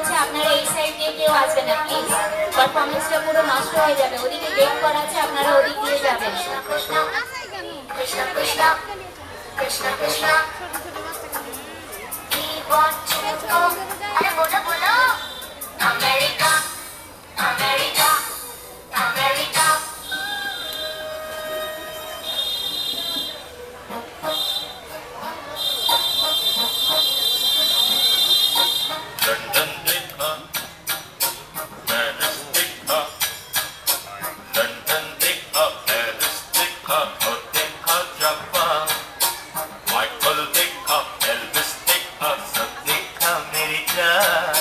আছে, আপনারা এই সাইড দিয়ে কেউ আসবেন না প্লিজ, পারফরমেন্সটা পুরো নষ্ট হয়ে যাবে। ওদিকে গেট করা আছে, আপনারা ওদিক দিয়ে যাবেন। কৃষ্ণ কৃষ্ণ কৃষ্ণ কৃষ্ণ কৃষ্ণ কি বলছো গো? আরে বলো বলো। America America America. लंदन देखा, पेरिस देखा, लंदन देखा, पेरिस देखा और देखा जापान। माइकल देखा, एल्विस देखा, सब देखा मेरी जान।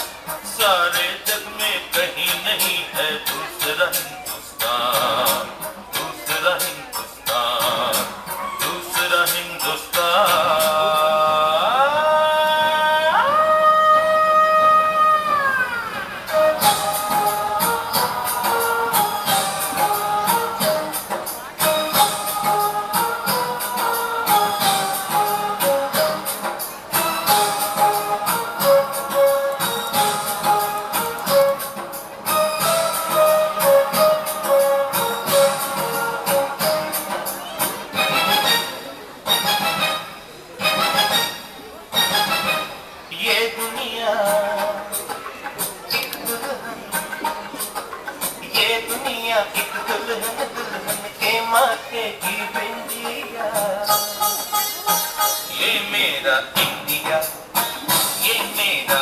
सारे जग में कहीं नहीं है दूसरा हिंदुस्तान, दूसरा हिंदुस्तान, दूसरा हिंदुस्तान। ये दुनिया एक दुल्हन, ये दुनिया एक दुल्हन, दुल्हन के माथे की बिंदिया। ये मेरा इंडिया, ये मेरा